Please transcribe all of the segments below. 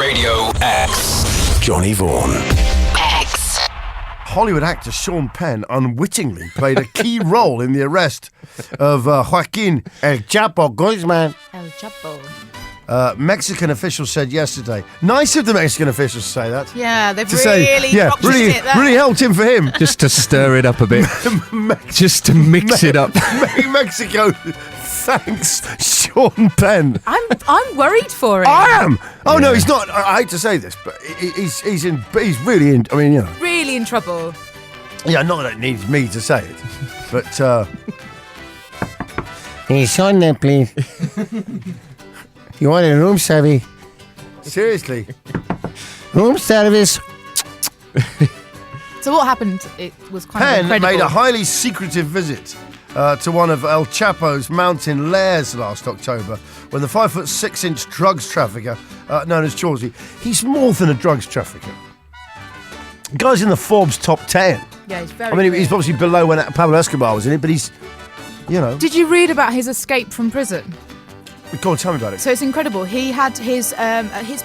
Radio X. Johnny Vaughan. X. Hollywood actor Sean Penn unwittingly played a key role in the arrest of Joaquin El Chapo Guzman. El Chapo. Mexican officials said yesterday. Nice of the Mexican officials to say that. Yeah, they've To really say, dropped it there. really helped him for him. Just to stir it up a bit. Just to mix it up. Mexico, thanks, Sean Penn. I'm worried for him. I am. Oh no, Yeah. he's not. I hate to say this, but he's really in. I mean, you know. Really in trouble. Yeah, not that it needs me to say it, but. He's on there, please. You want a room service? Seriously. Room service. So what happened? It was kind of Penn incredible. made a highly secretive visit to one of El Chapo's mountain lairs last October when the 5'6" drugs trafficker known as Chauzy, he's more than a drugs trafficker. The guy's in the Forbes top 10. Yeah, he's very. I mean, he's good. obviously below when Pablo Escobar was in it, but he's, you know. Did you read about his escape from prison? Go on, tell me about it. So it's incredible. He had his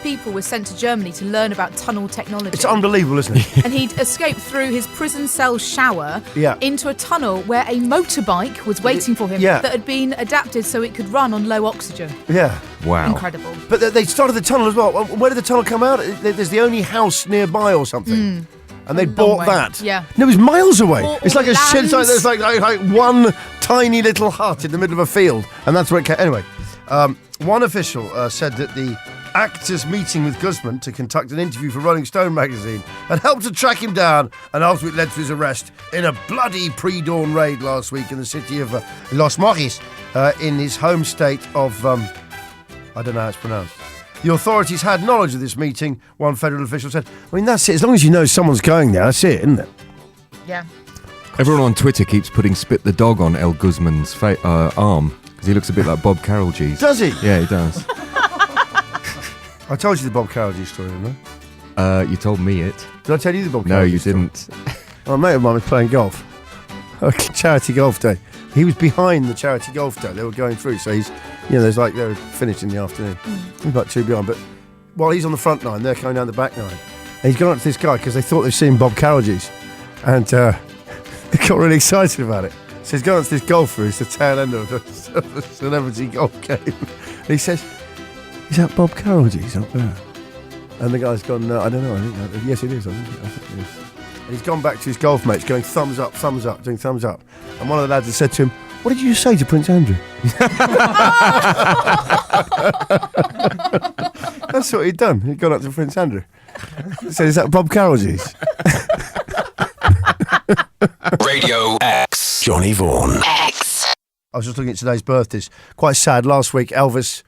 people were sent to Germany to learn about tunnel technology. It's unbelievable, isn't it? And he'd escaped through his prison cell shower into a tunnel where a motorbike was waiting for him that had been adapted so it could run on low oxygen. Yeah. Wow. Incredible. But they started the tunnel as well. Where did the tunnel come out? There's the only house nearby or something. And they bought way. that. Yeah. No, it was miles away. Or It's like a shit. lands. There's like one tiny little hut in the middle of a field, and that's where it came. Anyway, one official said that the actor's meeting with Guzman to conduct an interview for Rolling Stone magazine had helped to track him down, and ultimately led to his arrest in a bloody pre-dawn raid last week in the city of Los Mochis, in his home state of I don't know how it's pronounced. The authorities had knowledge of this meeting, one federal official said. I mean, that's it. As long as you know someone's going there, that's it, isn't it? Yeah. Everyone on Twitter keeps putting Spit the Dog on El Guzman's arm because he looks a bit like Bob Carroll G's. Does he? Yeah, he does. I told you the Bob Carroll G story, didn't I? You told me it. Did I tell you the Bob No, Carroll you G story? didn't. Well, a mate of mine was playing golf. A charity golf day. He was behind the charity golf day. They were going through, so he's, they were finished in the afternoon. He's about 2 behind, but while he's on the front nine, they're coming down the back nine. And he's gone up to this guy because they thought they'd seen Bob Carroll G's. And they got really excited about it. So he's gone up to this golfer who's the tail end of a celebrity golf game. And he says, "Is that Bob Carroll G's up there?" And the guy's gone, "No, I don't know. I think yes, it is. I think it is." And he's gone back to his golf mates going, thumbs up, doing thumbs up. And one of the lads had said to him, "What did you say to Prince Andrew?" That's what he'd done. He'd gone up to Prince Andrew. He said, "Is that Bob Carroll G's?" Radio X. Johnny Vaughan. X. I was just looking at today's birthdays. Quite sad. Last week, Elvis,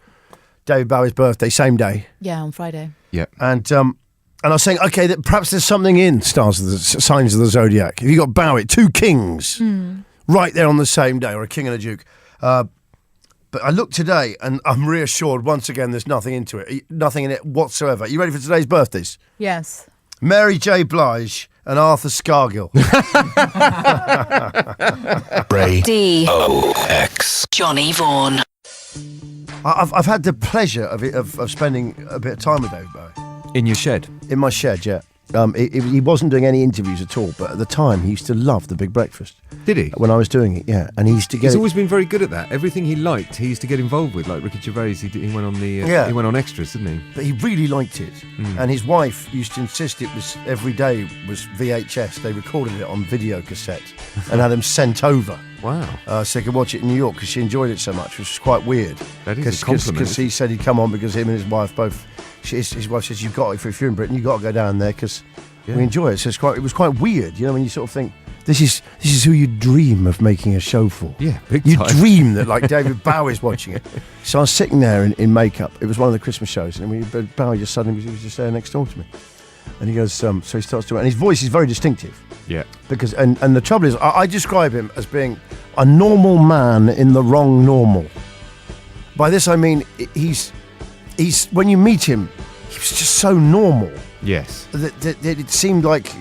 David Bowie's birthday, same day. Yeah, on Friday. Yeah. And I was saying, okay, that perhaps there's something in Stars of the Signs of the Zodiac. If you got Bowie, two kings, right there on the same day, or a king and a duke. But I looked today, and I'm reassured once again. There's nothing into it, nothing in it whatsoever. You ready for today's birthdays? Yes. Mary J. Blige and Arthur Scargill. D. O-X. Johnny Vaughan. I've had the pleasure of spending a bit of time with David Bowie. In your shed. In my shed, yeah. He wasn't doing any interviews at all, but at the time he used to love The Big Breakfast. Did he? When I was doing it, yeah. And he used to get He's it. always been very good at that. Everything he liked, he used to get involved with. Like Ricky Gervais, he went on the he went on extras, didn't he? But he really liked it. And his wife used to insist it was every day was VHS. They recorded it on video cassette and had them sent over. Wow. So they could watch it in New York because she enjoyed it so much, which was quite weird. That is a compliment. Because he said he'd come on because him and his wife both. His wife says, "You've got it if you're in Britain. You've got to go down there because we enjoy it." So it was quite weird, when you sort of think this is who you dream of making a show for. Yeah, big You time. dream that like David Bowie's watching it. So I was sitting there in makeup. It was one of the Christmas shows, and Bowie just suddenly he was just there next door to me, and he goes, so he starts to, and his voice is very distinctive. Yeah. Because and the trouble is, I describe him as being a normal man in the wrong normal. By this I mean he's when you meet him, he was just so normal Yes. that it seemed like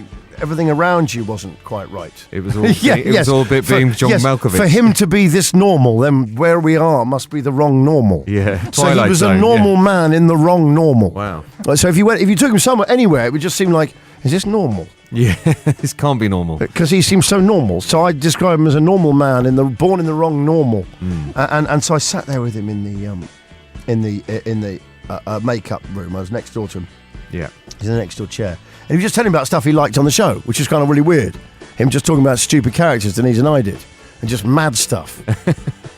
everything around you wasn't quite right. It was all, was all a bit being John Malkovich. For him to be this normal, then where we are must be the wrong normal. Yeah, so he was a normal man in the wrong normal. Wow. So if you took him somewhere, anywhere, it would just seem like, is this normal? Yeah, this can't be normal. Because he seems so normal. So I describe him as a normal man born in the wrong normal. And so I sat there with him in the makeup room. I was next door to him. Yeah. He's in the next door chair. And he was just telling me about stuff he liked on the show, which is kind of really weird. Him just talking about stupid characters Denise and I did. And just mad stuff.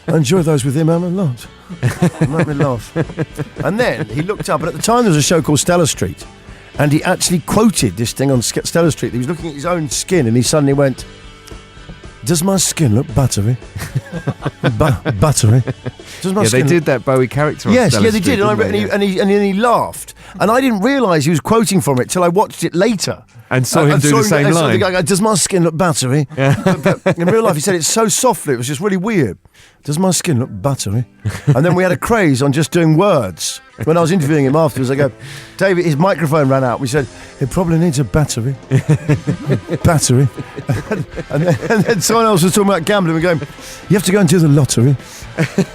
I enjoy those with him, man, a lot. Make me laugh. And then he looked up, and at the time there was a show called Stella Street. And he actually quoted this thing on Stella Street. He was looking at his own skin, and he suddenly went, "Does my skin look buttery? Buttery? Does my skin they did that Bowie character on Yes, Stella they Street, did. And he laughed. And I didn't realise he was quoting from it till I watched it later. And saw him do the same line. The guy go, "Does my skin look buttery?" But in real life, he said it so softly, it was just really weird. "Does my skin look buttery?" And then we had a craze on just doing words. When I was interviewing him afterwards, I go, "David, his microphone ran out." We said, "It probably needs a battery." Battery. and then someone else was talking about gambling. We're going, "You have to go and do the lottery."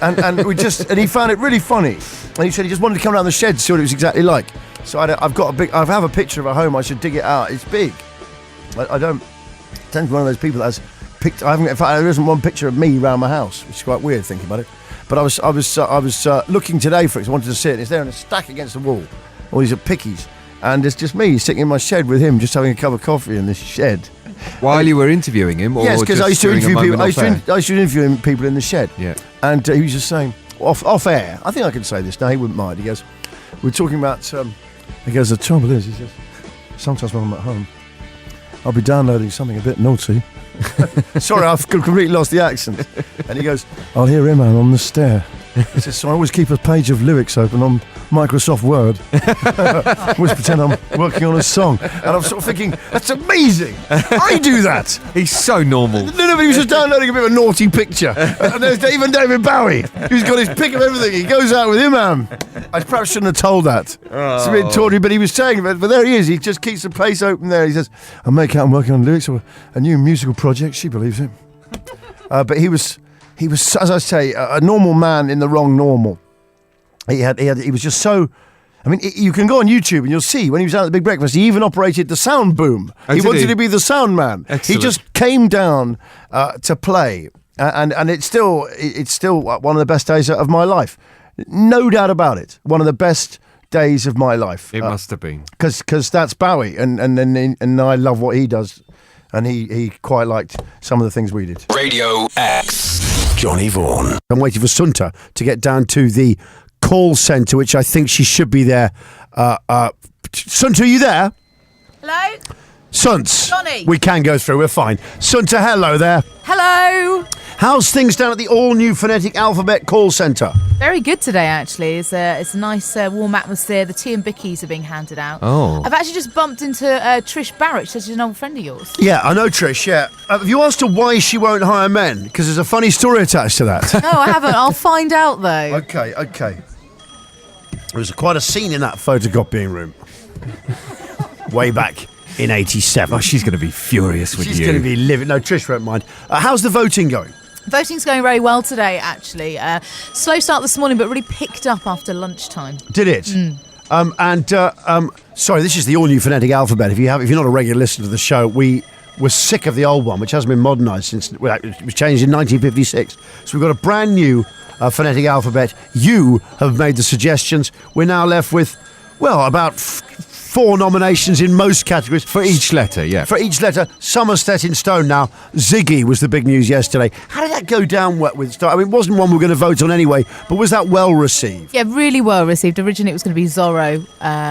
And he found it really funny. And he said he just wanted to come around the shed to see what it was exactly like. So I have a picture of a home. I should dig it out. It's big. I don't tend to be one of those people that has picked. In fact, there isn't one picture of me around my house, which is quite weird thinking about it. But I was looking today for it. I wanted to see it. It's there in a stack against the wall. All these are pickies, and it's just me sitting in my shed with him, just having a cup of coffee in this shed. While you were interviewing him, or yes, because I used to interview people. I used to interview people in the shed. Yeah, and he was just saying off air. I think I can say this now. He wouldn't mind. He goes, "We're talking about." He goes, "The trouble is," he says, "sometimes when I'm at home, I'll be downloading something a bit naughty." Sorry, I've completely lost the accent. And he goes, "I'll hear him on the stair." He says, "So I always keep a page of lyrics open on Microsoft Word. Always pretend I'm working on a song." And I'm sort of thinking, that's amazing. I do that. He's so normal. No, but he was just downloading a bit of a naughty picture. And there's even David Bowie, who's got his pick of everything. He goes out with him, I perhaps shouldn't have told that. It's a bit tawdry, but he was saying, but there he is. He just keeps the place open there. He says, "I make out I'm working on lyrics or a new musical project." She believes it. But he was, as I say, a normal man in the wrong normal. He was just so. I mean, you can go on YouTube and you'll see when he was out at the Big Breakfast, he even operated the sound boom. He wanted to be the sound man. Excellent. He just came down to play, and it's still one of the best days of my life, no doubt about it. One of the best days of my life. It must have been because that's Bowie, and I love what he does. And he quite liked some of the things we did. Radio X. Johnny Vaughan. I'm waiting for Sunta to get down to the call centre, which I think she should be there. Sunta, are you there? Hello? Sunts. Johnny. We can go through, we're fine. Sunta, hello there. Hello. How's things down at the all-new phonetic alphabet call centre? Very good today, actually. It's a nice warm atmosphere. The tea and bickies are being handed out. Oh. I've actually just bumped into Trish Barrett. She's an old friend of yours. Yeah, I know Trish, yeah. Have you asked her why she won't hire men? Because there's a funny story attached to that. No, I haven't. I'll find out, though. Okay. There was quite a scene in that photocopying room. Way back in 87. Oh, she's going to be furious with you. She's going to be livid. No, Trish won't mind. How's the voting going? Voting's going very well today, actually. Slow start this morning, but really picked up after lunchtime. Did it? Sorry, this is the all-new phonetic alphabet. If you're not a regular listener to the show, we were sick of the old one, which hasn't been modernised since it was changed in 1956. So we've got a brand new phonetic alphabet. You have made the suggestions. We're now left with, about 4 nominations in most categories. For each letter, yeah. For each letter. Some are set in stone now. Ziggy was the big news yesterday. How did that go down with stone? I mean, it wasn't one we were going to vote on anyway, but was that well received? Yeah, really well received. Originally it was going to be Zorro,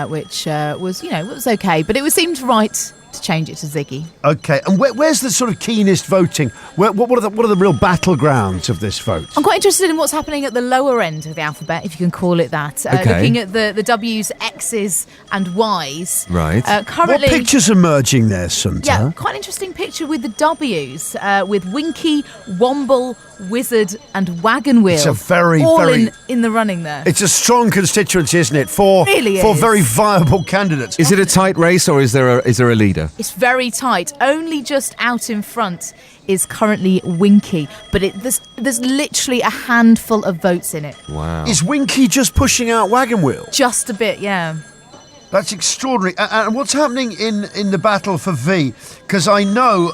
which was, it was okay, but it seemed right to change it to Ziggy. Okay, and where's the sort of keenest voting? What are the real battlegrounds of this vote? I'm quite interested in what's happening at the lower end of the alphabet, if you can call it that. Okay. Looking at the W's, X's and Y's. Right. What Currently, picture's emerging there, Sunta? Yeah, quite an interesting picture with the W's, with Winky, Womble, Wizard, and Wagon Wheel. It's a very, all very... in the running there. It's a strong constituency, isn't it? For is. very viable candidates. Is it a tight race or is there a leader? It's very tight. Only just out in front is currently Winky, but there's literally a handful of votes in it. Wow. Is Winky just pushing out Wagon Wheel? Just a bit, yeah. That's extraordinary. And what's happening in the battle for V? Because I know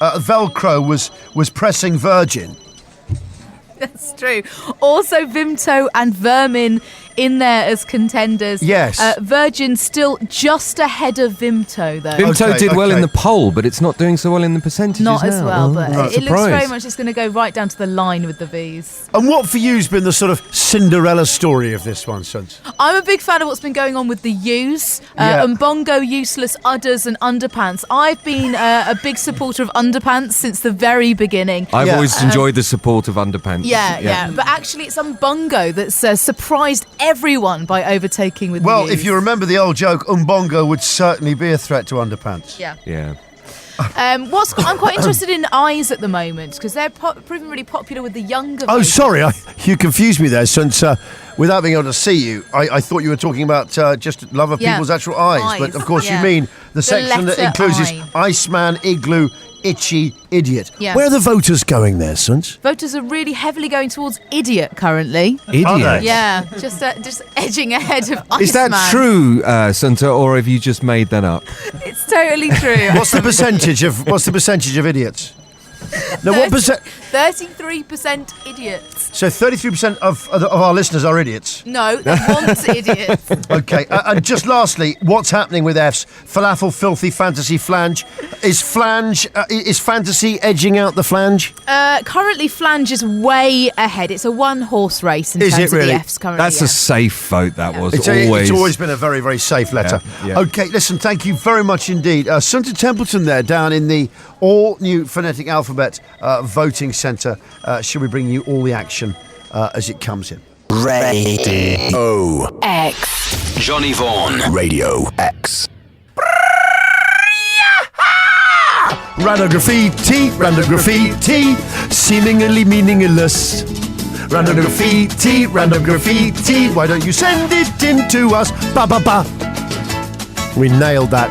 Velcro was pressing Virgin. That's true. Also, Vimto and Vermin in there as contenders. Yes. Virgin still just ahead of Vimto, though. Vimto did well in the poll, but it's not doing so well in the percentages Not now. as well, but it looks very Surprise. much it's going to go right down to the line with the Vs. And what for you's been the sort of Cinderella story of this one, Sons? I'm a big fan of what's been going on with the U's, and Bongo, Useless, Udders and Underpants. I've been a big supporter of Underpants since the very beginning. I've always enjoyed the support of Underpants. Yeah. But actually it's Umbongo that's surprised everyone by overtaking with the Well, U's. if you remember the old joke, Umbongo would certainly be a threat to Underpants. Yeah. I'm quite interested in Eyes at the moment because they're proving really popular with the younger. Oh, voters. sorry, you confused me there, since without being able to see you, I thought you were talking about just love of people's actual eyes. But of course, you mean the section that letter includes I. Iceman, Igloo, Itchy, Idiot. Yeah. Where are the voters going there, Sons? Voters are really heavily going towards Idiot currently. Idiot. Yeah, just edging ahead of Iceman. Is that true, Sunta, or have you just made that up? It's totally true. What's the percentage of idiots? No, what percent? 33% idiots. So 33% of our listeners are idiots. No, they want idiots. Okay, and just lastly, what's happening with F's? Falafel, filthy, fantasy, flange. Is fantasy edging out the flange? Currently, Flange is way ahead. It's a one-horse race in terms of the Fs currently. That's a safe vote, that was. It's always been a very, very safe letter. Yeah. Okay, listen, thank you very much indeed. Sunta Templeton there, down in the all-new phonetic alphabet voting centre. Should we bring you all the action as it comes in? Radio X. Johnny Vaughan. Radio X. Random graffiti, seemingly meaningless. Random graffiti, why don't you send it in to us? Ba ba ba. We nailed that.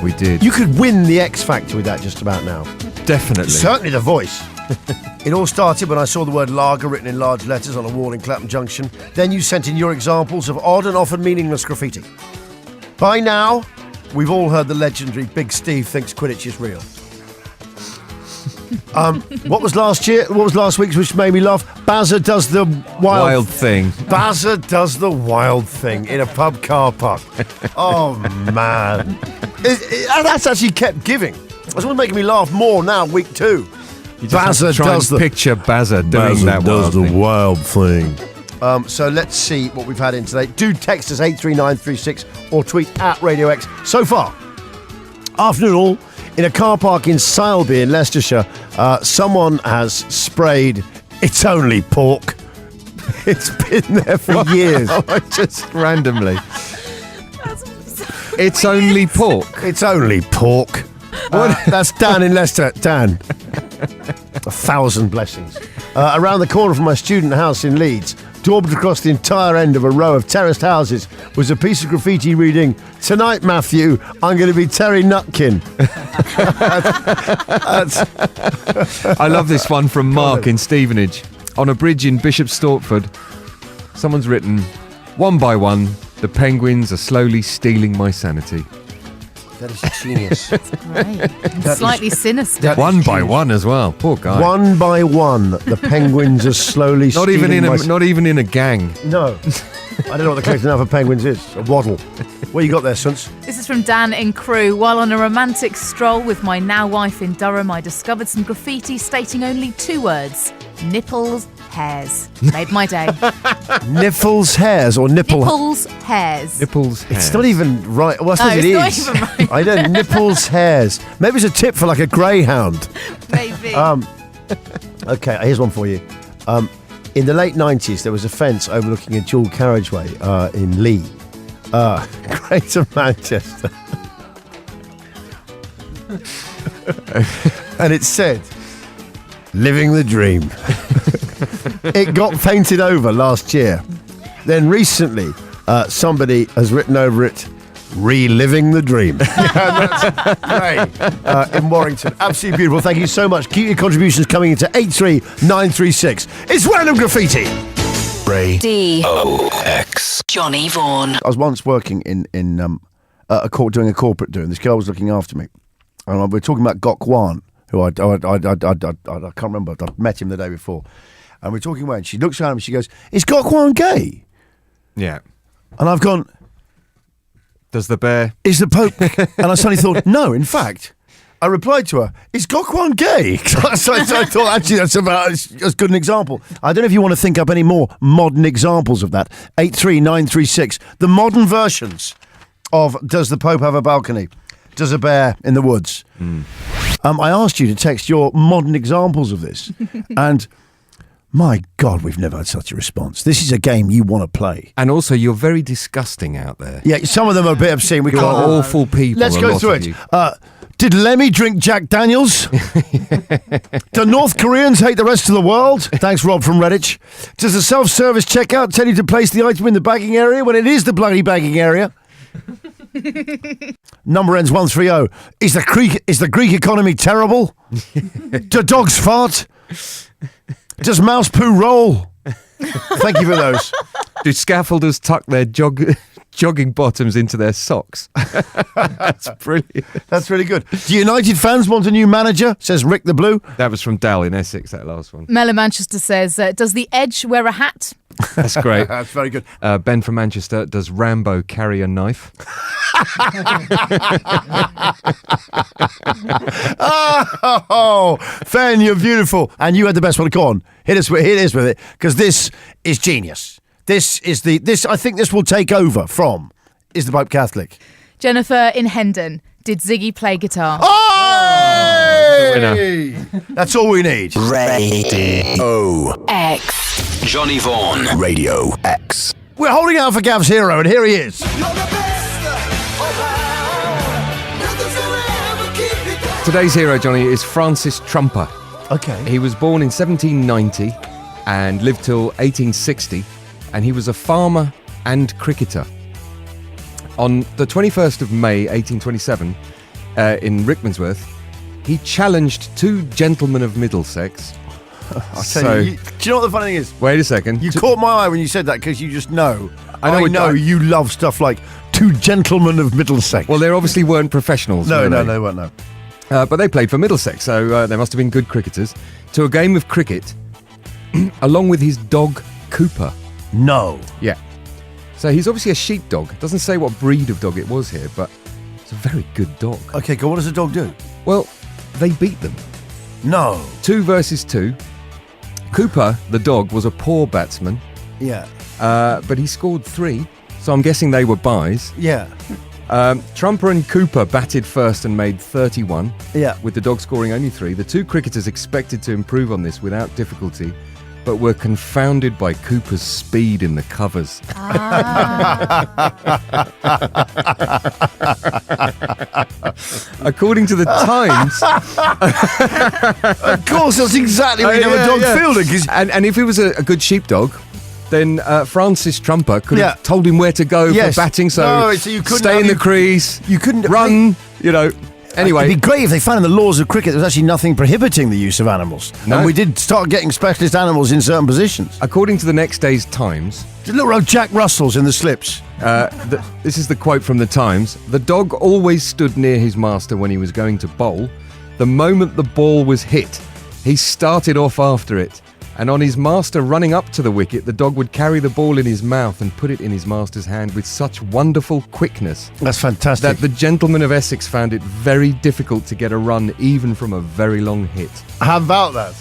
We did. You could win the X Factor with that just about now. Definitely. Certainly the voice. It all started when I saw the word lager written in large letters on a wall in Clapham Junction. Then you sent in your examples of odd and often meaningless graffiti. By now, we've all heard the legendary Big Steve thinks Quidditch is real. What was last week's which made me laugh? Bazza does the wild thing. Bazza does the wild thing in a pub car park. Oh, man. That's actually kept giving. That's what's making me laugh more now, week 2. You just have to try and picture Bazza doing that wild thing. So let's see what we've had in today. Do text us 83936 or tweet at Radio X. So far, afternoon all, in a car park in Sileby in Leicestershire, someone has sprayed "It's only pork." It's been there for years. Just randomly. It's only pork. It's only pork. That's Dan in Leicester. Dan. 1,000 blessings. Around the corner from my student house in Leeds, daubed across the entire end of a row of terraced houses, was a piece of graffiti reading, "Tonight, Matthew, I'm going to be Terry Nutkin." I love this one from Mark in Stevenage. On a bridge in Bishop Stortford, someone's written, "One by one, the penguins are slowly stealing my sanity." That is genius. Right. Slightly sinister. One by one as well. Poor guy. One by one, the penguins are slowly not even in a gang. No. I don't know what the collective noun for penguins is. A waddle. What you got there, Suns? This is from Dan in Crewe. While on a romantic stroll with my now wife in Durham, I discovered some graffiti stating only 2 words: nipples, hairs. Made my day. Nipples, hairs, or nipple? Nipples, hairs. Nipples, hairs. It's not even right. Well, I suppose it it's is. not even right. I don't. Nipples, hairs. Maybe it's a tip for like a greyhound. Maybe. Okay, here's one for you. In the late 90s, there was a fence overlooking a dual carriageway in Lee, Greater Manchester. And it said, living the dream. It got painted over last year. Then recently, somebody has written over it, reliving the dream. Great. In Warrington. Absolutely beautiful. Thank you so much. Keep your contributions coming into 83936. It's Random Graffiti. Ray. D-O-X. Johnny Vaughan. I was once working in doing a corporate doing. This girl was looking after me. And we're talking about Vaughan, who I can't remember. I'd met him the day before. And we're talking away, and she looks around and she goes, "Is Vaughan gay?" Yeah. And I've gone, Does the bear? "Is the Pope?" And I suddenly thought, no, in fact, I replied to her, "Is Vaughan gay?" So I thought, actually, that's good an example. I don't know if you want to think up any more modern examples of that. 83936. The modern versions of Does the Pope have a balcony? Does a bear in the woods? I asked you to text your modern examples of this. And my God, we've never had such a response. This is a game you want to play. And also, you're very disgusting out there. Yeah, some of them are a bit obscene. We You're can't. awful people. Let's a go lot through of it. you. Did Lemmy drink Jack Daniels? Do North Koreans hate the rest of the world? Thanks, Rob from Redditch. Does the self-service checkout tell you to place the item in the bagging area when it is the bloody bagging area? Number ends 130. Is the Greek economy terrible? Do dogs fart? Does mouse poo roll? Thank you for those. Do scaffolders tuck their jogging bottoms into their socks? That's brilliant. That's really good. Do United fans want a new manager? Says Rick the Blue. That was from Dal in Essex, that last one. Mel in Manchester says, does the Edge wear a hat? That's great. That's very good. Ben from Manchester, does Rambo carry a knife? Oh, Fen, you're beautiful. And you had the best one. Go on. Hit us with it, because this is genius. I think this will take over from Is the Pope Catholic? Jennifer in Hendon, did Ziggy play guitar? Hey! That's all we need. Radio X. Johnny Vaughan. Radio X. We're holding out for Gav's hero, and here he is. Today's hero, Johnny, is Francis Trumper. Okay. He was born in 1790 and lived till 1860, and he was a farmer and cricketer. On the 21st of May 1827, in Rickmansworth, he challenged two gentlemen of Middlesex. I'll tell you, do you know what the funny thing is? Wait a second. You caught my eye when you said that, because you just know. I know you love stuff like two gentlemen of Middlesex. Well, they obviously weren't professionals. No, were they? they weren't, no. But they played for Middlesex, so they must have been good cricketers. To a game of cricket, along with his dog, Cooper. No. Yeah. So he's obviously a sheepdog. It doesn't say what breed of dog it was here, but it's a very good dog. Okay, go. What does a dog do? Well, they beat them. No. 2 versus 2. Cooper, the dog, was a poor batsman, Yeah. but he scored 3, so I'm guessing they were byes. Yeah. Trumper and Cooper batted first and made 31, Yeah. with the dog scoring only 3. The two cricketers expected to improve on this without difficulty, but were confounded by Cooper's speed in the covers. According to the Times... Of course, that's exactly what you have a dog fielding. And if he was a good sheepdog, then Francis Trumper could have told him where to go for batting, so you couldn't stay in the crease, you couldn't run, Anyway. It'd be great if they found in the laws of cricket there was actually nothing prohibiting the use of animals. No. And we did start getting specialist animals in certain positions. According to the next day's Times... The little old Jack Russells in the slips. This is the quote from the Times. The dog always stood near his master when he was going to bowl. The moment the ball was hit, he started off after it. And on his master running up to the wicket, the dog would carry the ball in his mouth and put it in his master's hand with such wonderful quickness. That's fantastic. That the gentleman of Essex found it very difficult to get a run even from a very long hit. How about that?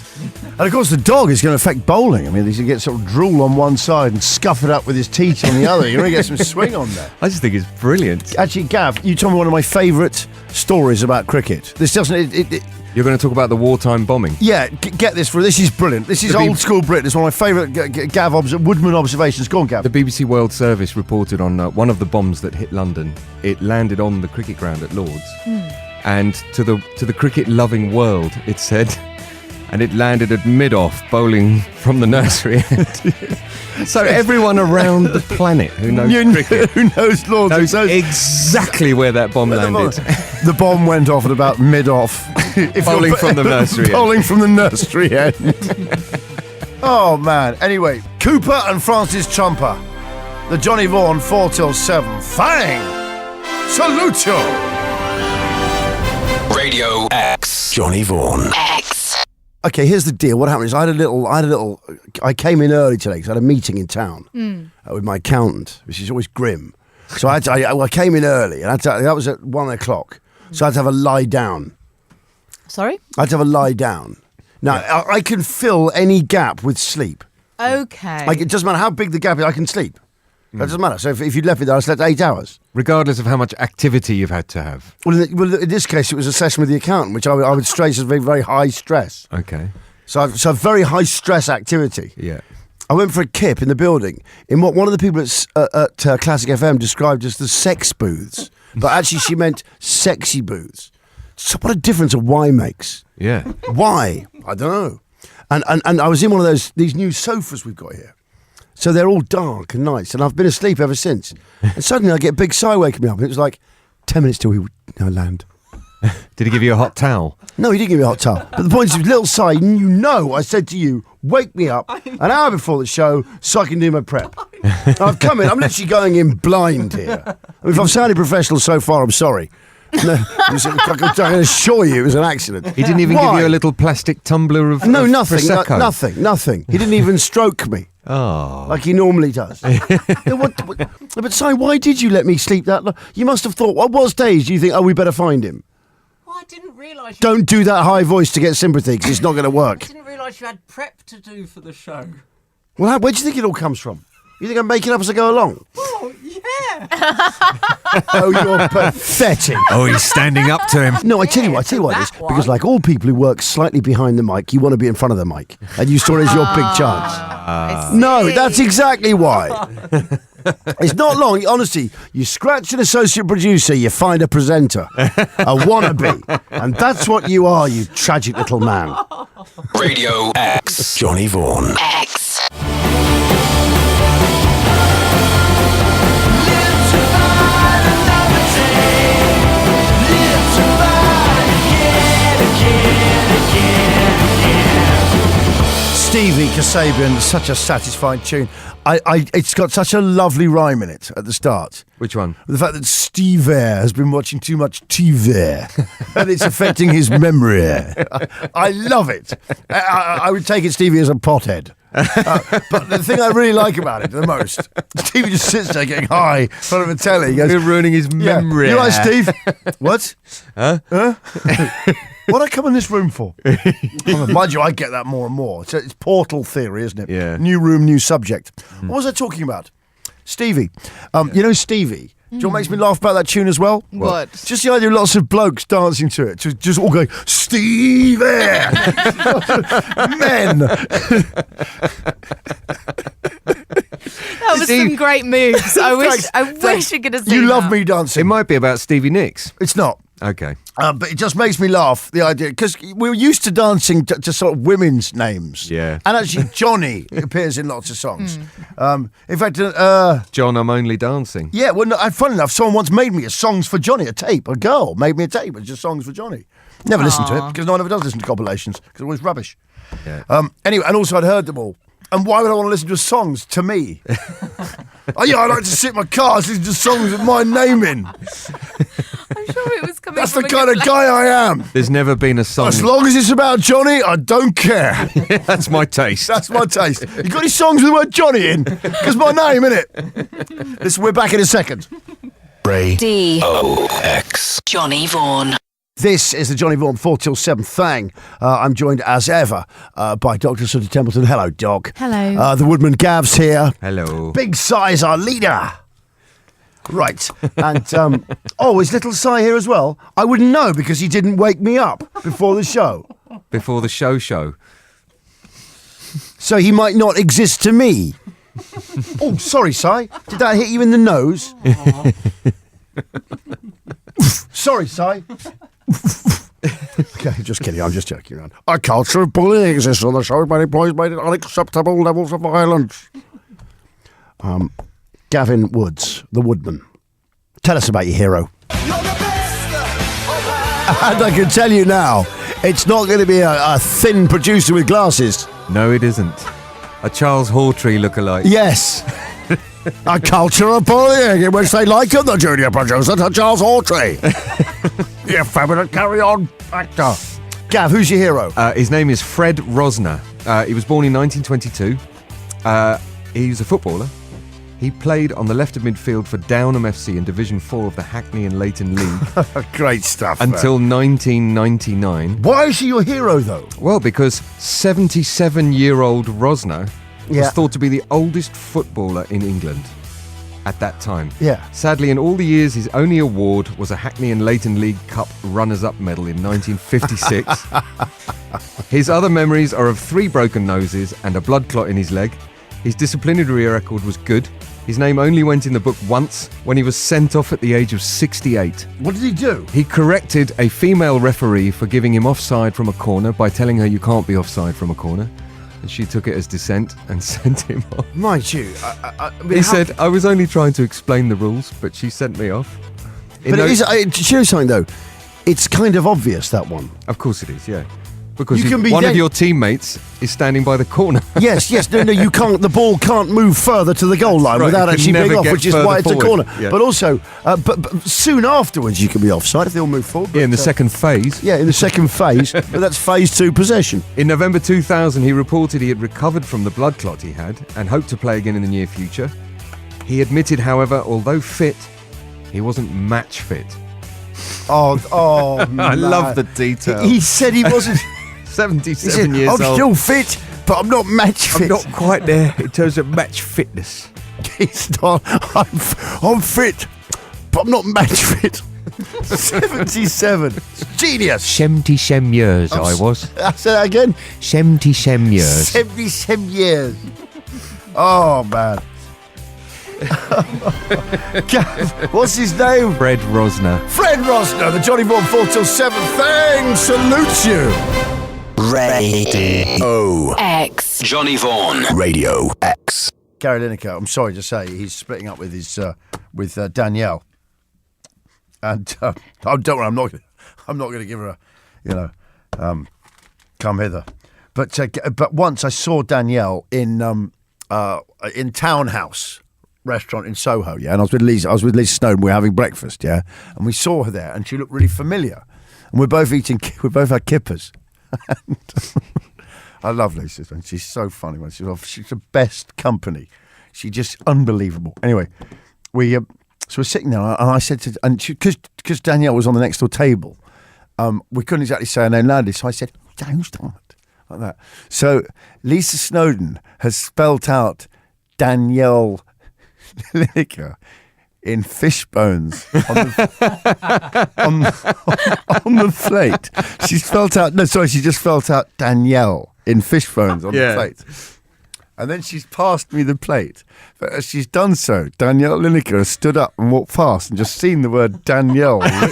And of course the dog is going to affect bowling. I mean, he's going to get sort of drool on one side and scuff it up with his teeth on the other. You're going to get some swing on there. I just think it's brilliant. Actually, Gav, you told me one of my favourite stories about cricket. This doesn't... You're going to talk about the wartime bombing? Yeah, get this. This is brilliant. This is old school Brit. It's one of my favourite Woodman observations. Go on, Gav. The BBC World Service reported on one of the bombs that hit London. It landed on the cricket ground at Lord's. And to the cricket-loving world, it said, and it landed at mid-off, bowling from the nursery end. So everyone around the planet who knows cricket Who knows Lords? knows exactly where that bomb landed. The bomb went off at about mid-off. Bowling from the nursery end. Bowling from the nursery end. Oh, man. Anyway, Cooper and Francis Trumper. The Johnny Vaughan 4 till 7. Fang! Salute you! Radio X. Johnny Vaughan. X. Okay, here's the deal. What happened is I came in early today because I had a meeting in town with my accountant, which is always grim. So I came in early, and that was at 1 o'clock. So I had to have a lie down. Sorry? I had to have a lie down. Now, I can fill any gap with sleep. Okay. Like, it doesn't matter how big the gap is, I can sleep. That doesn't matter. So if you'd left me there, I slept 8 hours. Regardless of how much activity you've had to have. Well, in this case, it was a session with the accountant, which I would stress as very, very high stress. Okay. So very high stress activity. Yeah. I went for a kip in the building in what one of the people at Classic FM described as the sex booths. But actually she meant sexy booths. So what a difference a why makes. Yeah. Why? I don't know. And I was in one of these new sofas we've got here. So they're all dark and nice, and I've been asleep ever since. And suddenly I get a big sigh waking me up, and it was like 10 minutes till we land. Did he give you a hot towel? No, he didn't give me a hot towel. But the point is, little sigh, I said to you, wake me up an hour before the show so I can do my prep. I've come in, I'm literally going in blind here. I mean, if I've sounded professional so far, I'm sorry. No, I can assure you it was an accident. He didn't even give you a little plastic tumbler of No, of nothing, Prosecco? nothing. He didn't even stroke me. Oh. Like he normally does. But Si, why did you let me sleep that long? You must have thought, what stage do you think, we better find him? Well, I didn't realise. Don't do that high voice to get sympathy, because it's not going to work. I didn't realise you had prep to do for the show. Well, where do you think it all comes from? You think I'm making up as I go along? Oh, yeah. Oh, you're pathetic. Oh, he's standing up to him. No, I tell you what it is. Because like all people who work slightly behind the mic, you want to be in front of the mic. And you saw it as your big chance. No, that's exactly why. It's not long. Honestly, you scratch an associate producer, you find a presenter. A wannabe. And that's what you are, you tragic little man. Radio X. Johnny Vaughan. X. Stevie Kasabian, such a satisfying tune. It's got such a lovely rhyme in it at the start. Which one? The fact that Steve has been watching too much TV and it's affecting his memory. I love it. I would take it Stevie as a pothead. But the thing I really like about it the most, Stevie just sits there getting high in front of a telly. He goes, You're ruining his memory. You right, Steve? What? Huh? What I come in this room for? Mind you, I get that more and more. It's portal theory, isn't it? Yeah. New room, new subject. What was I talking about? Stevie. You know Stevie? Do you know what makes me laugh about that tune as well? What? Just the idea of lots of blokes dancing to it. Just all going, Stevie! Men! That was some great moves. I wish you could have seen You love that. me dancing. It might be about Stevie Nicks. It's not. Okay. But it just makes me laugh, the idea, because we're used to dancing to sort of women's names. Yeah. And actually, Johnny appears in lots of songs. In fact, John, I'm only dancing. yeah, well, no, funny enough, someone once made me a Songs for Johnny, a tape. A girl made me a tape. It was just Songs for Johnny. Never listened to it, because no one ever does listen to compilations, because it's always rubbish. Yeah. Anyway, and also I'd heard them all. And why would I want to listen to songs to me? Oh, yeah, I like to sit in my car and listen to songs with my name in. I'm sure it was coming That's from the a kind good of guy I am. There's never been a song. As long as it's about Johnny, I don't care. That's my taste. That's my taste. You got any songs with the word Johnny in? Because my name, innit? Listen, we're back in a second. D. O-X. Johnny Vaughan. This is the Johnny Vaughan 4 till 7 thing. I'm joined as ever by Dr. Sooty Templeton. Hello, Doc. Hello. The Woodman Gav's here. Hello. Big Si's our leader. Right. And, is Little Si here as well? I wouldn't know because he didn't wake me up before the show. Before the show. So he might not exist to me. Oh, sorry, Si. Did that hit you in the nose? Sorry, Si. Okay, just kidding. I'm just joking around. A culture of bullying exists on the show. Many employees made it unacceptable levels of violence. Gavin Woods, the Woodman. Tell us about your hero. And I can tell you now, it's not going to be a thin producer with glasses. No, it isn't. A Charles Hawtrey lookalike. Yes. A culture of bullying in which they liken the junior producer to Charles Hawtrey. You effeminate carry-on actor. Gav, who's your hero? His name is Fred Rosner. He was born in 1922. He's a footballer. He played on the left of midfield for Downham FC in Division 4 of the Hackney and Leighton League. Great stuff. Until 1999. Why is he your hero, though? Well, because 77-year-old Rosner was thought to be the oldest footballer in England at that time. Yeah. Sadly, in all the years, his only award was a Hackney and Leighton League Cup runners-up medal in 1956. His other memories are of 3 broken noses and a blood clot in his leg. His disciplinary record was good. His name only went in the book once, when he was sent off at the age of 68. What did he do? He corrected a female referee for giving him offside from a corner by telling her you can't be offside from a corner. And she took it as dissent and sent him off. Mind you, He said, I was only trying to explain the rules, but she sent me off. But it is, do you know something, though? It's kind of obvious, that one. Of course it is, yeah. Because You can be one then- of your teammates is standing by the corner. Yes, no, you can't. The ball can't move further to the goal line right, without it can actually being never off, get which is further why it's forward. a corner. Yeah. But also, but soon afterwards, you can be offside if they all move forward. Yeah, in the But, second phase. Yeah, in the second phase, but that's phase 2 possession. In November 2000, he reported he had recovered from the blood clot he had and hoped to play again in the near future. He admitted, however, although fit, he wasn't match fit. Oh, I love the detail. He said he wasn't. 77 He said, years I'm old. still fit, but I'm not match fit. I'm not quite there in terms of match fitness. He's not. I'm fit, but I'm not match fit. 77. It's genius. 77 years I was. I said that again. 77 years. 77 years. Oh, man. What's his name? Fred Rosner. Fred Rosner, the Johnny Vaughan 4 till 7 thing salutes you. Radio X. Johnny Vaughan. Radio X. Gary Lineker, I'm sorry to say, he's splitting up with his with Danielle. And don't worry, I'm not going to give her a, come hither. But once I saw Danielle in Townhouse restaurant in Soho, yeah, and I was with Lisa Snowden. We were having breakfast, yeah, and we saw her there, and she looked really familiar. And we both had kippers. I love Lisa, man. She's so funny, man. She's the best company. She's just unbelievable. Anyway, so we're sitting there, and I said because Danielle was on the next door table, we couldn't exactly say her name loudly, so I said, "Who's that?" Like that. So Lisa Snowden has spelt out Danielle Lineker in fish bones on the plate. She just spelt out Danielle in fish bones on the plate. And then she's passed me the plate. But as she's done so, Danielle Lineker has stood up and walked past and just seen the word Danielle written in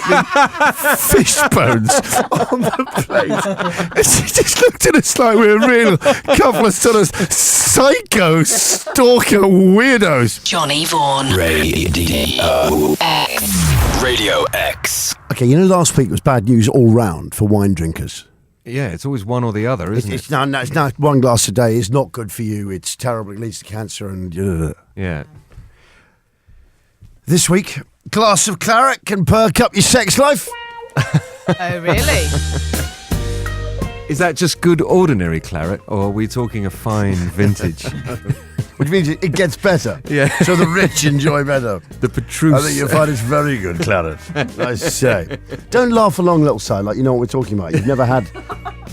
fish bones on the plate. And she just looked at us like we're a real couple of sort of psycho stalker weirdos. Johnny Vaughan. Radio X. Radio X. Okay, last week was bad news all round for wine drinkers. Yeah, it's always one or the other, isn't it? It's not 1 glass a day is not good for you. It's terrible. It leads to cancer and... Yeah. This week, glass of claret can perk up your sex life. Oh, really? Is that just good ordinary claret, or are we talking a fine vintage? Which means it gets better. Yeah. So the rich enjoy better. The Petrus. I think you'll find it's very good claret. I say. Don't laugh along, little side, like you know what we're talking about. You've never had...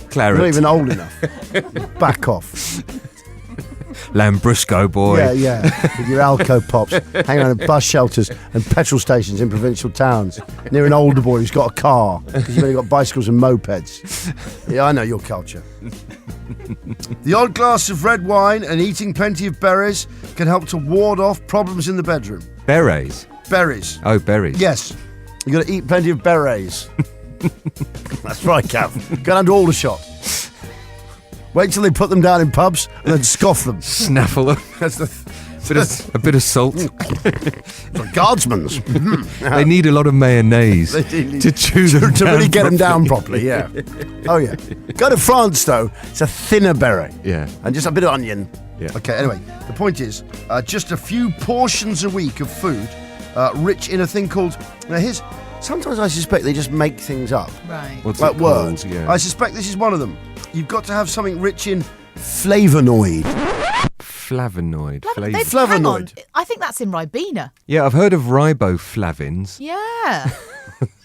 claret. You're not even old enough. Back off. Lambrusco boy. Yeah. With your Alco pops, hanging around at bus shelters and petrol stations in provincial towns, near an older boy who's got a car, because you've only got bicycles and mopeds. Yeah, I know your culture. The odd glass of red wine and eating plenty of berries can help to ward off problems in the bedroom. Berets. Berries. Oh, berries. Yes. You got to eat plenty of berets. That's right, Cav. Go down to Aldershot. Wait till they put them down in pubs and then scoff them. Snaffle them. That's the A bit of salt. guardsman's. They need a lot of mayonnaise to chew them to down really get them down properly. properly, yeah. Oh, yeah. Go to France, though. It's a thinner beret. Yeah. And just a bit of onion. Yeah. Okay, anyway, the point is, just a few portions a week of food rich in a thing called... Now, sometimes I suspect they just make things up. Right. What's Like it called? words. Yeah. I suspect this is one of them. You've got to have something rich in flavonoid. Flavonoid. Hang on. Flavonoid. I think that's in Ribena. Yeah, I've heard of riboflavins. Yeah.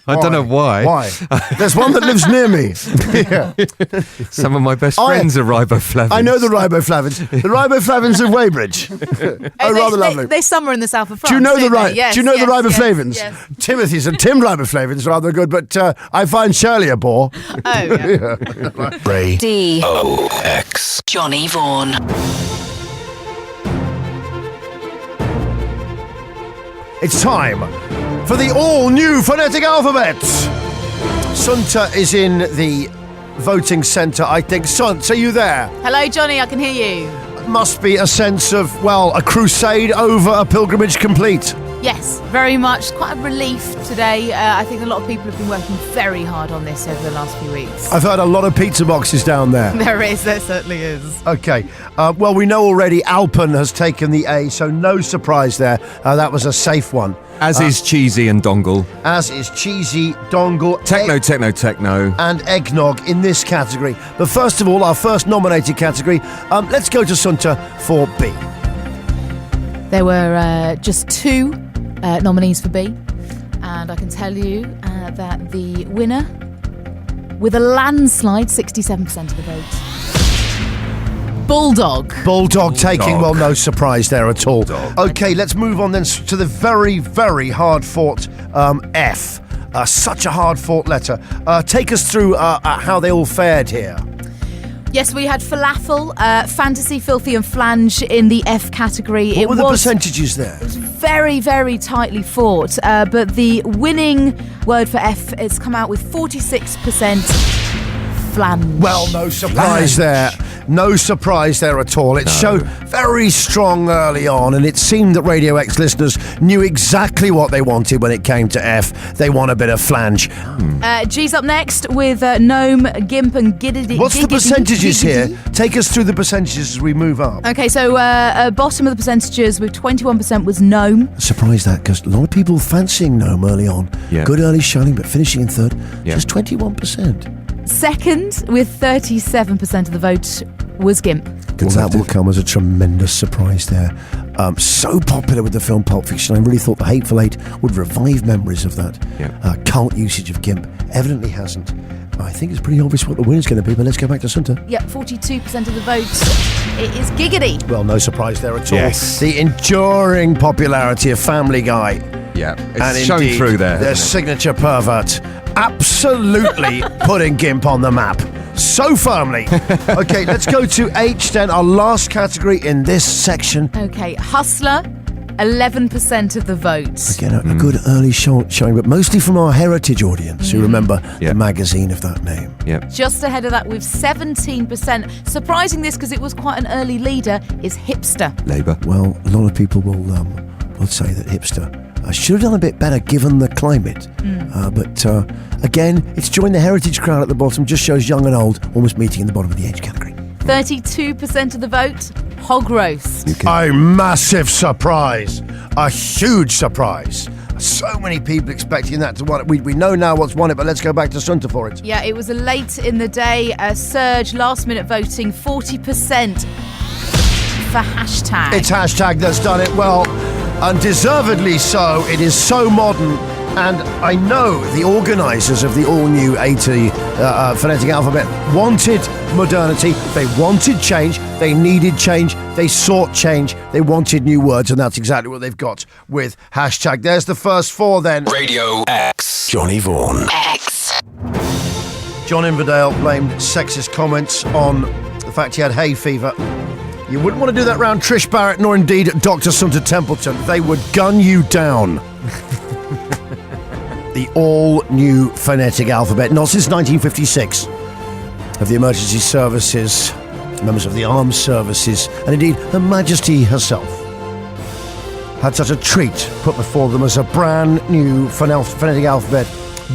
I don't know why. Why? There's one that lives near me. Yeah. Some of my best friends are riboflavins. I know the riboflavins. The riboflavins of Weybridge. Rather lovely. They summer in the south of France. Do you know the Yes, Do you know the riboflavins? Yes. Timothy's and Tim riboflavins are rather good, but I find Shirley a bore. Oh, yeah. D-O-X. Johnny Vaughan. It's time for the all-new phonetic alphabet. Sunta is in the voting centre, I think. Sunt, are you there? Hello, Johnny. I can hear you. Must be a sense of, well, a crusade over, a pilgrimage complete. Yes, very much. Quite a relief today. I think a lot of people have been working very hard on this over the last few weeks. I've heard a lot of pizza boxes down there. There certainly is. Okay, well, we know already Alpen has taken the A, so no surprise there. That was a safe one. As is cheesy and dongle. As is cheesy, dongle, Techno. and eggnog in this category. But first of all, our first nominated category, let's go to Sunta for B. There were just 2 nominees for B, and I can tell you that the winner, with a landslide, 67% of the vote, Bulldog taking, well, no surprise there at all. Okay, let's move on then to the very, very hard-fought F. Such a hard-fought letter. Take us through how they all fared here. Yes, we had falafel, fantasy, filthy and flange in the F category. What were the percentages there? Very, very tightly fought, but the winning word for F has come out with 46% flange. Well, no surprise there. No surprise there at all. It showed very strong early on, and it seemed that Radio X listeners knew exactly what they wanted when it came to F. They want a bit of flange. G's up next with Gnome, Gimp and Giddity. What's the percentages here? Take us through the percentages as we move up. Okay, so bottom of the percentages with 21% was Gnome. Surprised that, because a lot of people fancying Gnome early on. Yeah. Good early showing, but finishing in third. Yeah. Just 21%. Second, with 37% of the vote, was Gimp. Because that will come as a tremendous surprise there. So popular with the film Pulp Fiction, I really thought The Hateful Eight would revive memories of that cult usage of Gimp. Evidently hasn't. I think it's pretty obvious what the winner's going to be, but let's go back to Sunta. Yeah, 42% of the vote. It is Giggity. Well, no surprise there at all. Yes. The enduring popularity of Family Guy. Yeah, And it's shown indeed, through there. Their hasn't signature pervert. Absolutely putting Gimp on the map. So firmly. Okay, let's go to H then, our last category in this section. Okay, Hustler, 11% of the vote. Again, a good early showing, but mostly from our heritage audience who remember the magazine of that name. it? Yeah. Just ahead of that with 17%. Surprising this because it was quite an early leader is Hipster. Labour. Well, a lot of people will say that Hipster should have done a bit better given the climate. But again, it's joined the heritage crowd at the bottom, just shows young and old almost meeting in the bottom of the age category. 32% of the vote, Hog Roast. A massive surprise. A huge surprise. So many people expecting that to win it. We know now what's won it, but let's go back to Sunta for it. Yeah, it was a late in the day surge, last minute voting, 40% for hashtag. It's hashtag that's done it well, and deservedly so. It is so modern, and I know the organisers of the all-new A-T phonetic alphabet wanted modernity, they wanted change, they needed change, they sought change, they wanted new words, and that's exactly what they've got with hashtag. There's the first 4 then. Radio X. Johnny Vaughan. X. John Inverdale blamed sexist comments on the fact he had hay fever. You wouldn't want to do that round Trish Barrett, nor indeed Dr. Sunta Templeton. They would gun you down. the all-new phonetic alphabet, not since 1956, of the emergency services, members of the armed services, and indeed Her Majesty herself had such a treat put before them as a brand new phonetic alphabet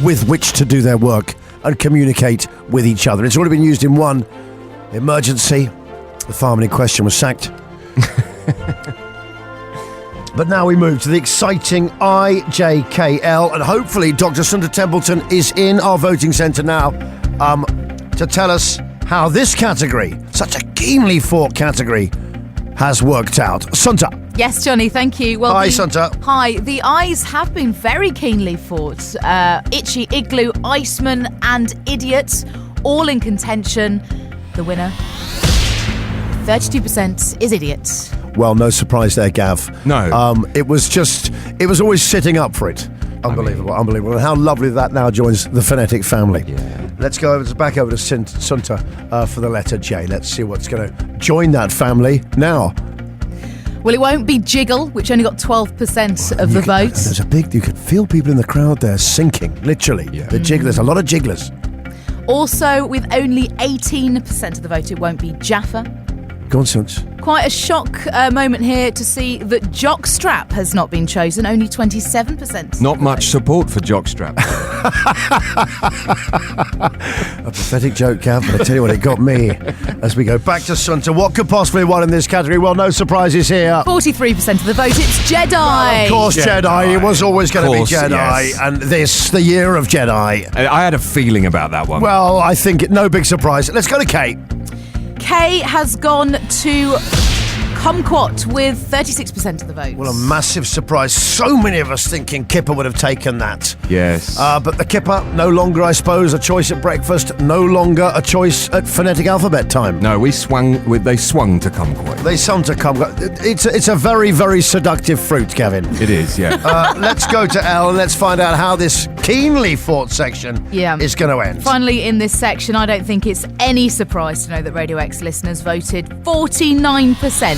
with which to do their work and communicate with each other. It's already been used in one emergency. The fireman in question was sacked. But now we move to the exciting IJKL, and hopefully Dr. Sunta Templeton is in our voting centre now to tell us how this category, such a keenly fought category, has worked out. Sunta. Yes, Johnny, thank you. Well, Hi, Sunta. Hi. The eyes have been very keenly fought. Itchy Igloo, Iceman and Idiot, all in contention. The winner, 32% is Idiot. Well, no surprise there, Gav. No. It was always sitting up for it. Unbelievable. And how lovely that now joins the phonetic family. Yeah. Let's go back over to Sunta for the letter J. Let's see what's going to join that family now. Well, it won't be Jiggle, which only got 12% of the vote. You could feel people in the crowd there sinking, literally. Yeah. The jigglers, a lot of jigglers. Also, with only 18% of the vote, it won't be Jaffa. Go on, Suns. Quite a shock moment here to see that Jockstrap has not been chosen, only 27%. Not much support for Jockstrap. A pathetic joke, Gav, but I tell you what, it got me. As we go back to Sunta, what could possibly have won in this category? Well, no surprises here. 43% of the vote, it's Jedi. Of course, Jedi. It was always going to be Jedi. Yes. And this, the year of Jedi. I had a feeling about that one. Well, I think no big surprise. Let's go to Kate. Kay has gone to Kumquat with 36% of the vote. Well, a massive surprise. So many of us thinking Kipper would have taken that. Yes. But the Kipper, no longer, I suppose, a choice at breakfast, no longer a choice at phonetic alphabet time. No, they swung to kumquat. They sound to come. It's a very, very seductive fruit, Kevin. It is, yeah. Let's go to Elle and let's find out how this keenly fought section is going to end. Finally, in this section, I don't think it's any surprise to know that Radio X listeners voted 49%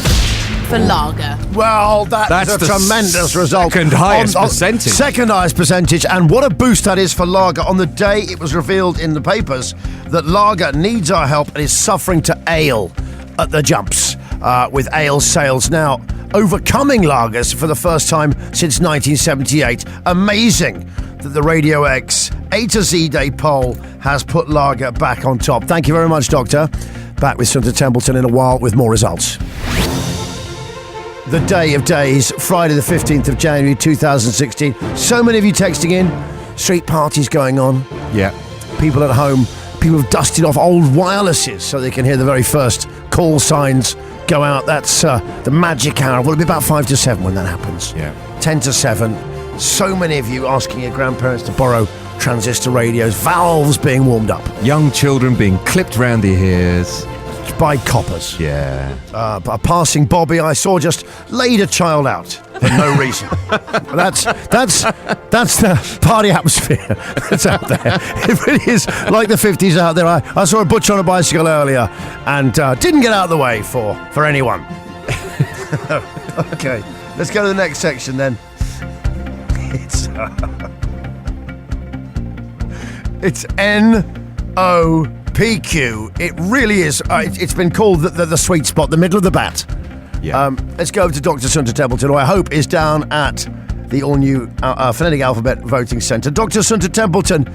for lager. Well, that's a tremendous result. Second highest percentage. Second highest percentage, and what a boost that is for lager. On the day it was revealed in the papers that lager needs our help and is suffering to ale at the jumps, with ale sales now overcoming lagers for the first time since 1978. Amazing that the Radio X A to Z Day poll has put lager back on top. Thank you very much, Doctor. Back with Sunta Templeton in a while with more results. The day of days, Friday the 15th of January 2016. So many of you texting in, street parties going on. Yeah. People at home, people have dusted off old wirelesses so they can hear the very first call signs go out. That's the magic hour. Well, it'll be about 5 to 7 when that happens. Yeah. 10 to 7. So many of you asking your grandparents to borrow transistor radios, valves being warmed up. Young children being clipped round the ears. By coppers. Yeah. A passing Bobby I saw just laid a child out for no reason. That's the party atmosphere that's out there. It really is like the 50s out there. I saw a butcher on a bicycle earlier and didn't get out of the way for anyone. Okay, let's go to the next section then. It's NOPQ. It really is. It's been called the sweet spot, the middle of the bat. Yeah. Let's go over to Dr. Sunta Templeton, who I hope is down at the all-new phonetic alphabet voting centre. Dr. Sunta Templeton,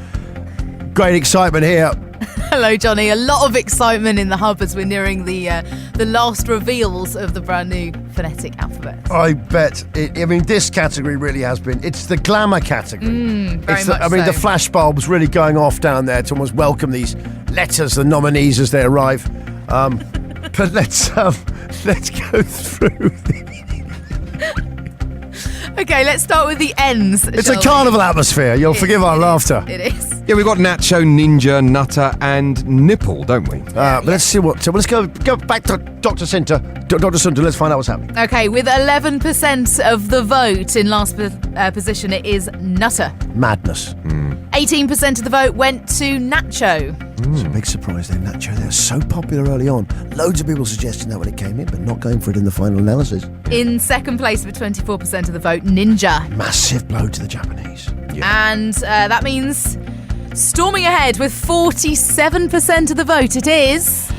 great excitement here. Hello, Johnny. A lot of excitement in the hub as we're nearing the last reveals of the brand new phonetic alphabet. I bet. This category really has been. It's the glamour category. The flash bulbs really going off down there to almost welcome these letters, the nominees as they arrive. But let's go through. Okay, let's start with the N's. It's a carnival atmosphere. You'll forgive our laughter. It is. Yeah, we've got Nacho, Ninja, Nutter, and Nipple, don't we? But let's see what. So let's go back to Dr. Sinter. Dr. Sinter, let's find out what's happening. Okay, with 11% of the vote in last position, it is Nutter. Madness. 18% of the vote went to Nacho. It's a big surprise there, Nacho. They're so popular early on. Loads of people suggesting that when it came in, but not going for it in the final analysis. In second place with 24% of the vote, Ninja. Massive blow to the Japanese. And that means storming ahead with 47% of the vote, it is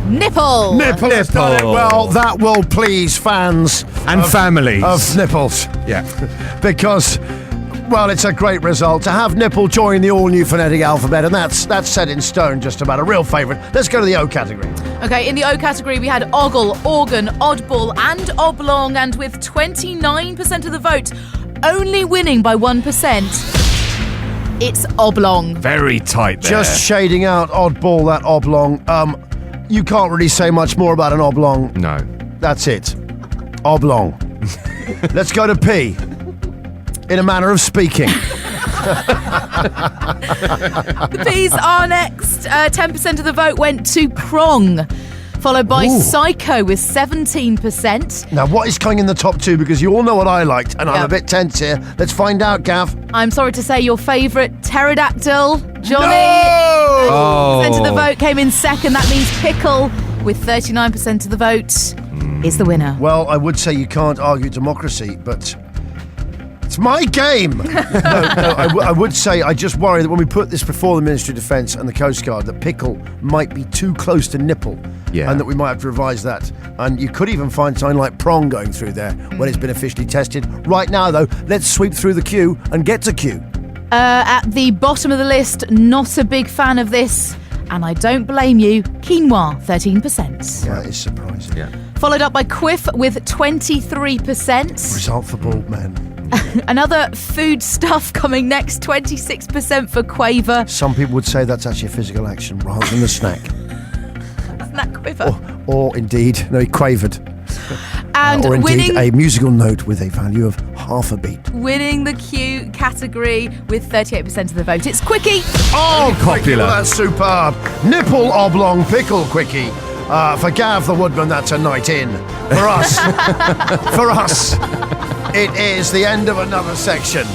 Nipple. Nipple has done it. Well, that will please fans And families. of Nipples. Yeah. Because, well, it's a great result to have Nipple join the all-new phonetic alphabet, and that's set in stone just about. A real favourite. Let's go to the O category. Okay, in the O category, we had Ogle, Organ, Oddball, and Oblong, and with 29% of the vote, only winning by 1%, it's Oblong. Very tight there. Just shading out Oddball, that Oblong. You can't really say much more about an Oblong. No. That's it. Oblong. Let's go to P. In a manner of speaking. The P's are next. 10% of the vote went to Prong, followed by Psycho with 17%. Now, what is coming in the top two? Because you all know what I liked, and I'm Yeah. a bit tense here. Let's find out, Gav. I'm sorry to say your favourite Pterodactyl, Johnny. Oh. 10% of the vote came in second. That means Pickle, with 39% of the vote, is the winner. Well, I would say you can't argue democracy, but it's my game. I would say I just worry that when we put this before the Ministry of Defence and the Coast Guard, that Pickle might be too close to Nipple. Yeah. And that we might have to revise that. And you could even find something like Prong going through there when it's been officially tested. Right now, though, let's sweep through the queue and get to Q. At the bottom of the list, not a big fan of this, and I don't blame you, Quinoa, 13%. That is surprising. Yeah. Followed up by Quiff with 23%. Result for bald men. Another food stuff coming next, 26% for Quaver. Some people would say that's actually a physical action rather than a snack. Isn't that Quiver? Or indeed, no, he quavered. And or indeed winning, a musical note with a value of half a beat. winning the Q category with 38% of the vote, it's Quickie. Oh, popular. Well, that's superb. Nipple oblong pickle quickie. For Gav the Woodman, that's a night in. For us, it is the end of another section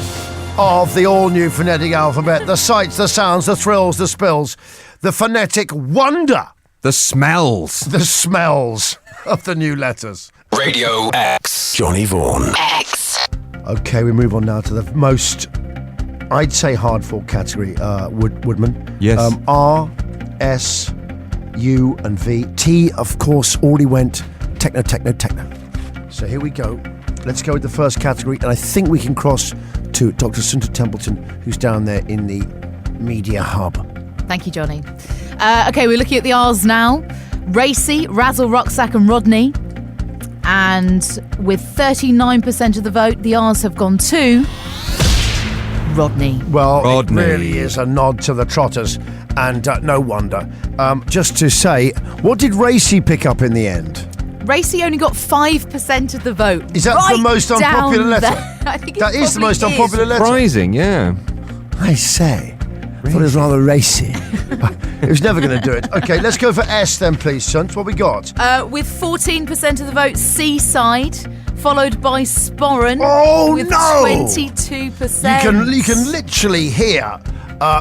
of the all-new phonetic alphabet. The sights, the sounds, the thrills, the spills, the phonetic wonder, The smells. the smells of the new letters. Radio X. Johnny Vaughan. X. Okay, we move on now to the most, I'd say, hard-fought category, Woodman. Yes. R, S, U, and V. T, of course, already went techno. So here we go. Let's go with the first category, and I think we can cross to Dr. Sunta Templeton, who's down there in the media hub. Thank you, Johnny. Okay, we're looking at the R's now. Racy, Razzle, Rucksack, and Rodney. And with 39% of the vote, the R's have gone to Rodney. Well, Rodney. it really is a nod to the Trotters, and no wonder. Just to say, what did Racy pick up in the end? Racy only got 5% of the vote. Is that the most down unpopular letter? there. I think it That is the probably most unpopular letter. Surprising, yeah. I say. I thought it was rather racy. It was never going to do it. Okay, let's go for S then, please, Suns. What we got? With 14% of the vote, Seaside, followed by Sporran Oh, with no! 22%. You can literally hear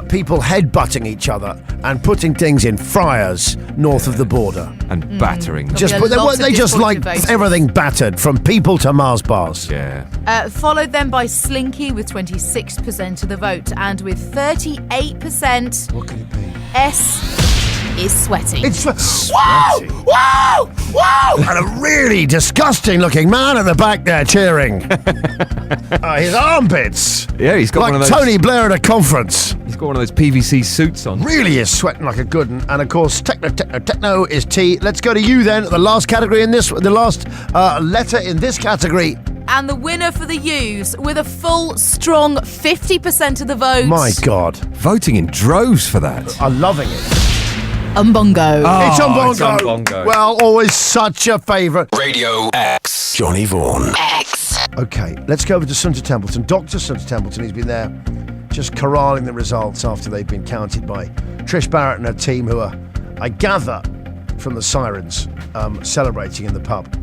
people headbutting each other and putting things in fryers north of the border. And battering. Just Yeah, put, lots of they just like disappointed voters. everything battered, from people to Mars bars. Yeah. Followed then by Slinky with 26% of the vote, and with 38%, What could it be? S is Sweaty. It's wow! And a really disgusting looking man at the back there cheering. His armpits. Yeah, he's got Like one of those. Tony Blair at a conference. He's got one of those PVC suits on. Really is sweating like a good one. And of course, techno is T. Let's go to you then. The last category in this, the last letter in this category. And the winner for the U's, with a full, strong 50% of the vote, My God, Voting in droves for that. I'm loving it. Umbongo. It's on it's on bongo. Well, always such a favourite. Radio X. Johnny Vaughan. X. Okay, let's go over to Sunta Templeton. Dr. Sunta Templeton, he's been there just corralling the results after they've been counted by Trish Barrett and her team, who are, I gather, from the sirens, celebrating in the pub.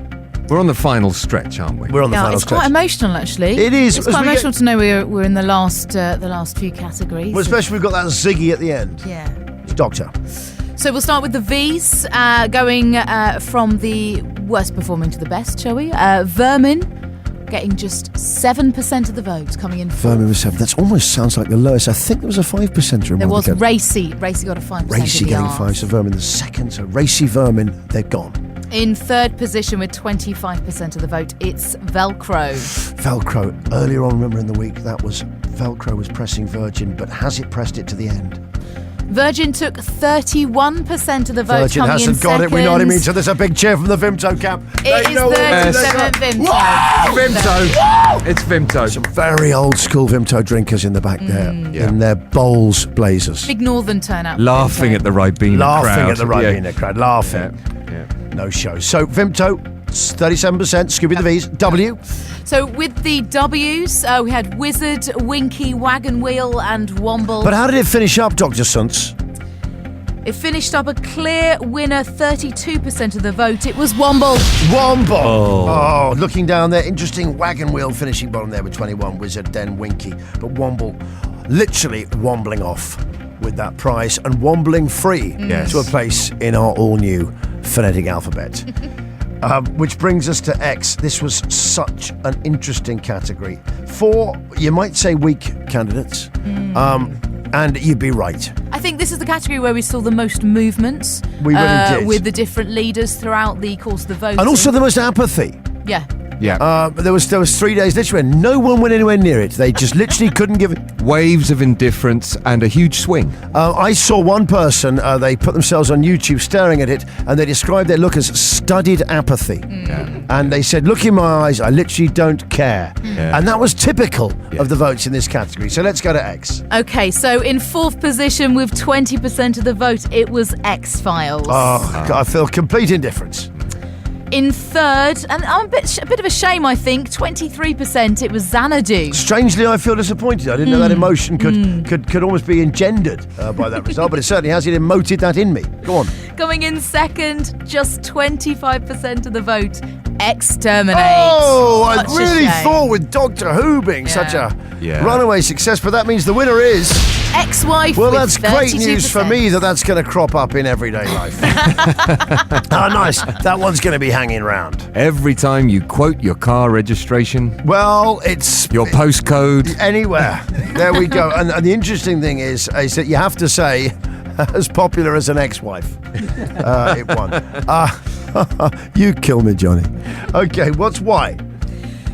We're on the final stretch, aren't we? We're on the Yeah, final it's quite stretch. emotional, actually. It is. It's As quite we emotional to know we're in the last few categories. Well, especially we've got that Ziggy at the end. Yeah. Doctor. So we'll start with the V's, going from the worst performing to the best, shall we? Vermin getting just 7% of the vote, coming in fourth. Vermin was 7. That almost sounds like the lowest. I think there was a 5%. There was Racy. Racy got a 5%. Racy of the getting R's. 5, so Vermin the second. So Racy, Vermin, they're gone. In third position with 25% of the vote, it's Velcro. Velcro. Earlier on, remember in the week, that was Velcro was pressing Virgin, but has it pressed it to the end? Virgin took 31% of the vote, Virgin coming hasn't in got second. it, we know what I mean. So there's a big cheer from the Vimto camp. It is 37 Vimto. Vimto. It's Vimto. Some very old school Vimto drinkers in the back there, in their bowls blazers. Big northern turnout. Laughing at the Ribena crowd. Laughing at the Ribena crowd, laughing. Yeah. No show. So Vimto, 37%, Scooby the V's, W. So with the W's, we had Wizard, Winky, Wagon Wheel and Womble. But how did it finish up, Dr. Sunts? It finished up a clear winner, 32% of the vote. It was Womble. Womble. Oh, looking down there, interesting Wagon Wheel finishing bottom there with 21, Wizard, then Winky. But Womble literally wombling off with that prize and wombling free to a place in our all-new phonetic alphabet. Which brings us to X. This was such an interesting category. 4, you might say, weak candidates. And you'd be right. I think this is the category where we saw the most movements. We really did. With the different leaders throughout the course of the vote. And also the most apathy. Yeah. Yeah. There was 3 days literally when no one went anywhere near it. They just literally couldn't give it. Waves of indifference and a huge swing. I saw one person, they put themselves on YouTube staring at it, and they described their look as studied apathy. And they said, look in my eyes, I literally don't care. And that was typical of the votes in this category. So let's go to X. Okay, so in fourth position with 20% of the vote, it was X-Files. Oh, God, I feel complete indifference. In third, and I'm a bit of a shame, I think, 23%, it was Xanadu. Strangely, I feel disappointed. I didn't know that emotion could almost be engendered by that result, but it certainly has. It emoted that in me. Go on. Coming in second, just 25% of the vote, Exterminate. Oh, I Such a really shame. thought with Doctor Who being such a runaway success, but that means the winner is... Ex-wife. Well, with that's great 32%. news for me that's going to crop up in everyday life. Oh, nice. That one's going to be hanging around. Every time you quote your car registration, Well, it's... your postcode. Anywhere. There we go. And the interesting thing is that you have to say, as popular as an ex-wife, it won. You kill me, Johnny. Okay, what's why?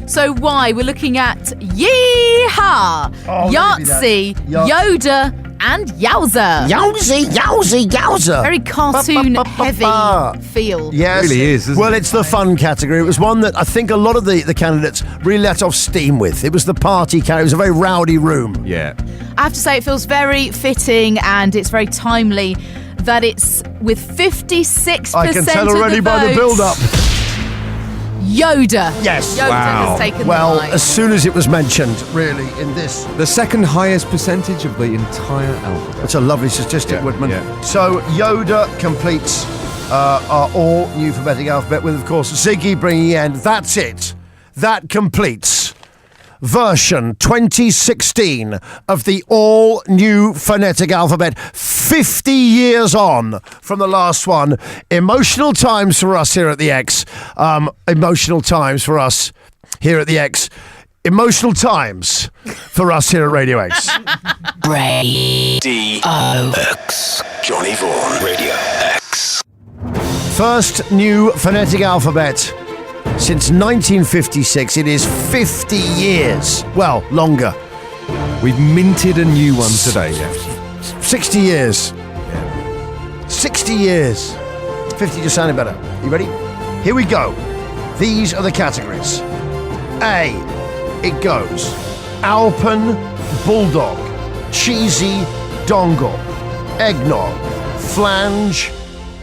So why? We're looking at Yeehaw, Yahtzee, Yoda, and Yowza. Yowza. Very cartoon-heavy feel. Yes. It really is, isn't well, it? it's the fun category. It was one that I think a lot of the candidates really let off steam with. It was the party category. It was a very rowdy room. Yeah. I have to say, it feels very fitting and it's very timely that it's with 56% I can tell already of the by the votes, build-up. Yoda. Yes. Yoda Wow. has taken Well, the line. as soon as it was mentioned, really, in this... The second highest percentage of the entire alphabet. That's a lovely statistic, Yeah, Woodman. yeah. So Yoda completes our all-new phonetic alphabet with, of course, Ziggy bringing in. That's it. That completes version 2016 of the all-new phonetic alphabet. 50 years on from the last one. Emotional times for us here at the X. Emotional times for us here at the X. Emotional times for us here at Radio X. D-O-X. Johnny Vaughan. Radio X. First new phonetic alphabet since 1956. It is 50 years. Well, longer. We've minted a new one today. Yeah. 60 years. 60 years. 50 just sounded better. You ready? Here we go. These are the categories. A. It goes Alpen Bulldog, Cheesy Dongle, Eggnog, Flange,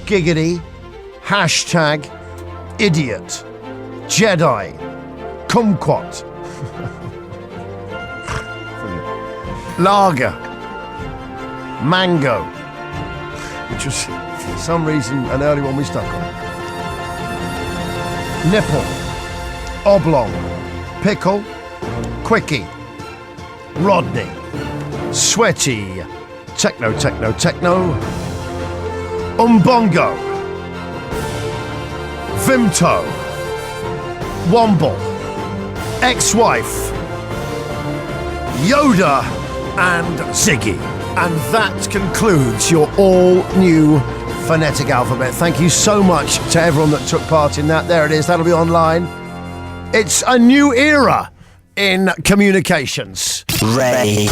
Giggity, Hashtag, Idiot, Jedi, Kumquat. lager, mango, which was for some reason an early one we stuck on. Nipple, oblong, pickle, quickie, Rodney, sweaty, techno, umbongo, Vimto, Womble, ex-wife, Yoda, and Ziggy. And that concludes your all-new phonetic alphabet. Thank you so much to everyone that took part in that. There it is. That'll be online. It's a new era in communications. Ray.